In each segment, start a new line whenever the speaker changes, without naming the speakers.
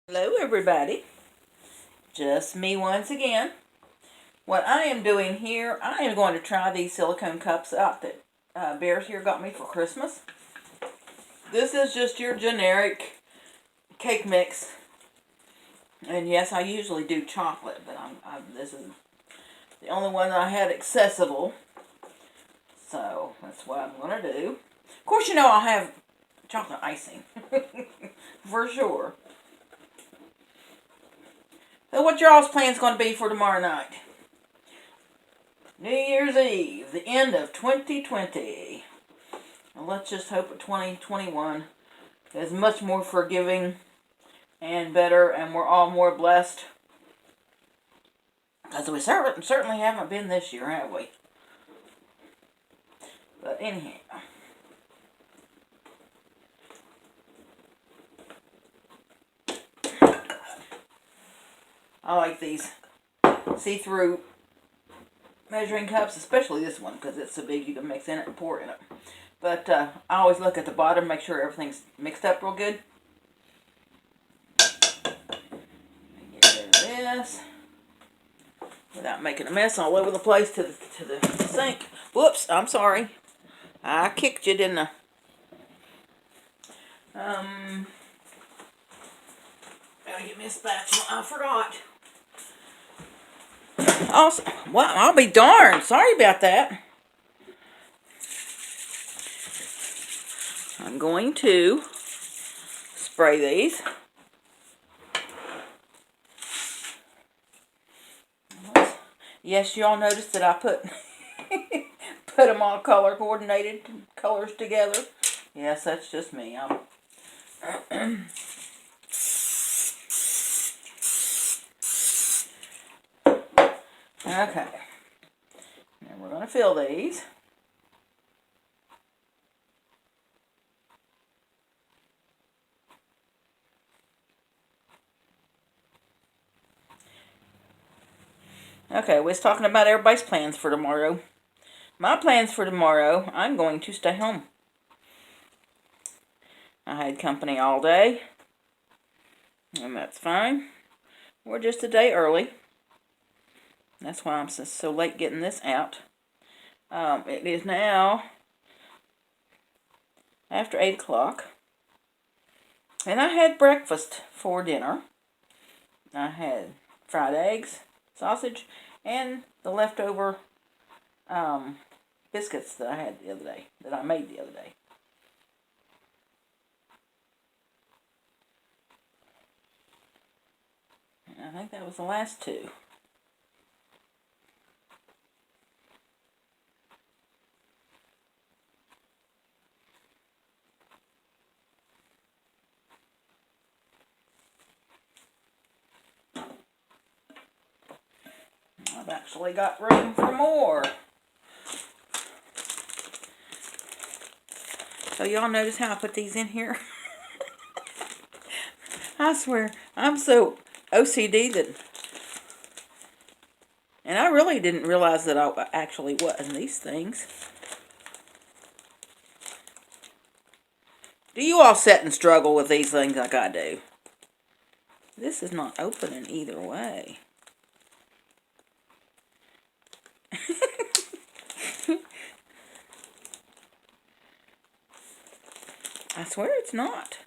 Hello everybody, just me once again. What I am doing here, I am going to try these silicone cups out that Bearzhere got me for Christmas. This is just your generic cake mix. And yes, I usually do chocolate, but this is the only one that I had accessible. So that's what I'm going to do. Of course, you know I'll have chocolate icing. For sure. So what your all's plan's going to be for tomorrow night? New Year's Eve, the end of 2020. Well, let's just hope that 2021 is much more forgiving and better, and we're all more blessed. Because we certainly haven't been this year, have we? But anyhow. I like these see-through measuring cups, especially this one, because it's so big you can mix in it and pour in it. But I always look at the bottom, make sure everything's mixed up real good. Get rid of this without making a mess all over the place to the sink. Whoops, I'm sorry. I kicked you, didn't I? Gotta get me a spatula. I forgot. Also, well, I'll be darned. Sorry about that. I'm going to spray these. Yes, y'all noticed that I put put them all color coordinated colors together. Yes, that's just me. Okay. Now we're going to fill these. Okay, we was talking about everybody's plans for tomorrow. My plans for tomorrow, I'm going to stay home. I had company all day, and that's fine. We're just a day early. That's why I'm so late getting this out. It is now after 8 o'clock. And I had breakfast for dinner. I had fried eggs, sausage, and the leftover biscuits that I had the other day, that I made the other day. And I think that was the last two. I've actually got room for more. So y'all notice how I put these in here? I swear, I'm so OCD that... And I really didn't realize that I actually was in these things. Do you all sit and struggle with these things like I do? This is not opening either way. I swear it's not.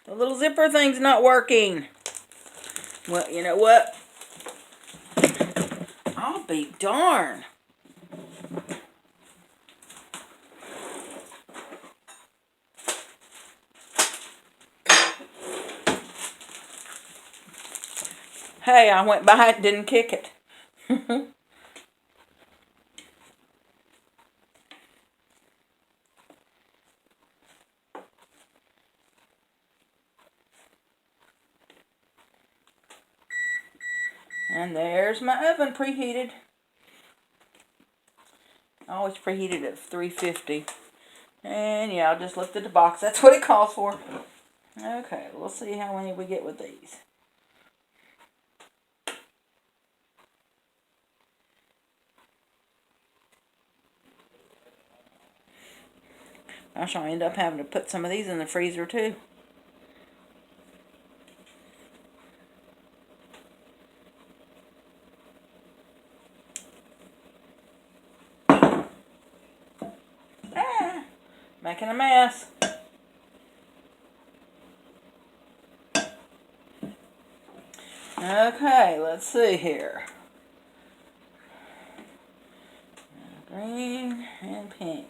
The little zipper thing's not working. Well, you know what? I'll be darned. Hey, I went by it and didn't kick it. And there's my oven preheated. I always preheat it at 350. And yeah, I just looked at the box. That's what it calls for. Okay, we'll see how many we get with these. I shall end up having to put some of these in the freezer too. Ah, making a mess. Okay, let's see here. Green and pink.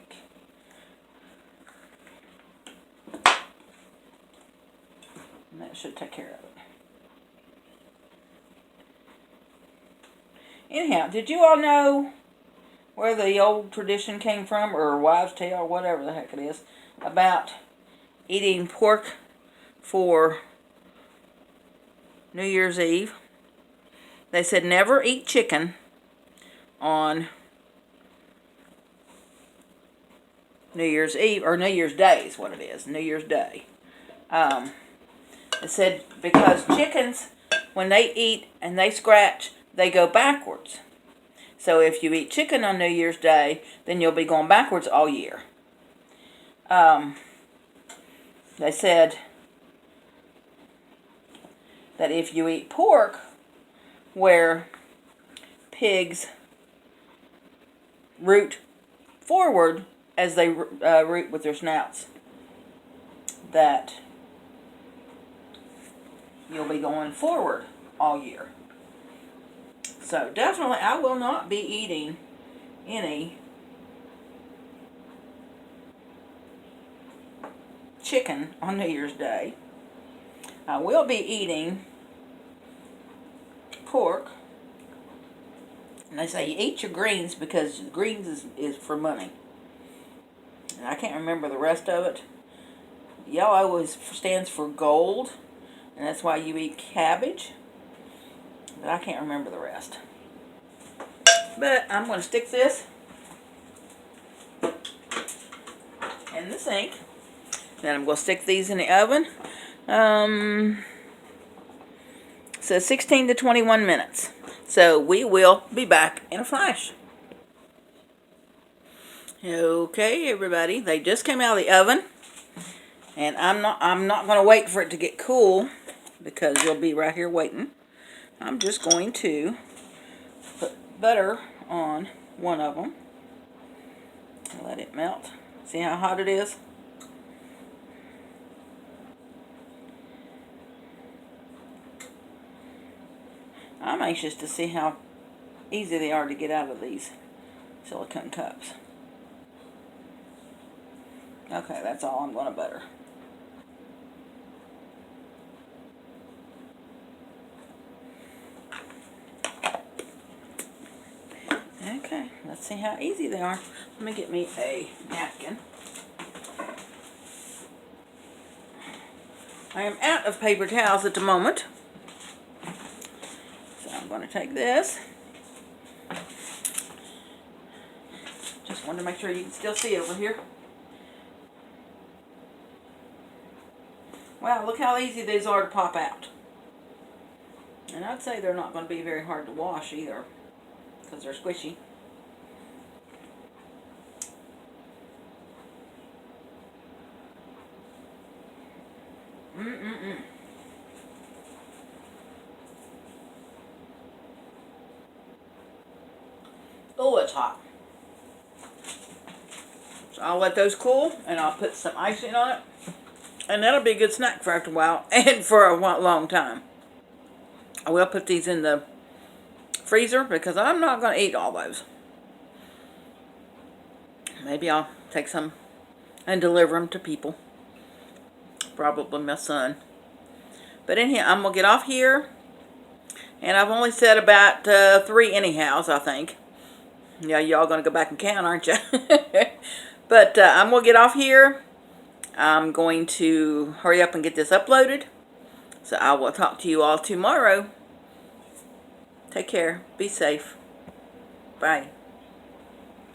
And that should take care of it. Anyhow, did you all know where the old tradition came from, or wives' tale, or whatever the heck it is, about eating pork for New Year's Eve? They said never eat chicken on New Year's Eve, or New Year's Day is what it is, New Year's Day. It said because chickens, when they eat and they scratch, they go backwards. So if you eat chicken on New Year's Day, then you'll be going backwards all year. They said that if you eat pork, where pigs root forward as they root with their snouts, that you'll be going forward all year. So definitely I will not be eating any chicken on New Year's Day. I will be eating pork. And they say you eat your greens because greens is for money. And I can't remember the rest of it. Yellow always stands for gold, and that's why you eat cabbage. But I can't remember the rest. But I'm going to stick this in the sink. Then I'm going to stick these in the oven. So 16 to 21 minutes. So we will be back in a flash. Okay, everybody. They just came out of the oven. And I'm not going to wait for it to get cool, because you'll be right here waiting. I'm just going to put butter on one of them. Let it melt. See how hot it is? I'm anxious to see how easy they are to get out of these silicone cups. Okay, that's all I'm going to butter. Okay, let's see how easy they are. Let me get me a napkin. I am out of paper towels at the moment. So I'm going to take this. Just wanted to make sure you can still see over here. Wow, look how easy these are to pop out. And I'd say they're not going to be very hard to wash either, because they're squishy. Oh, it's hot. So I'll let those cool, and I'll put some icing on it. And that'll be a good snack for after a while, and for a long time. I will put these in the freezer, because I'm not going to eat all those. Maybe I'll take some and deliver them to people. Probably my son. But anyhow, I'm going to get off here. And I've only said about 3 anyhows, I think. Yeah, y'all going to go back and count, aren't you? But I'm going to get off here. I'm going to hurry up and get this uploaded. So I will talk to you all tomorrow. Take care. Be safe. Bye.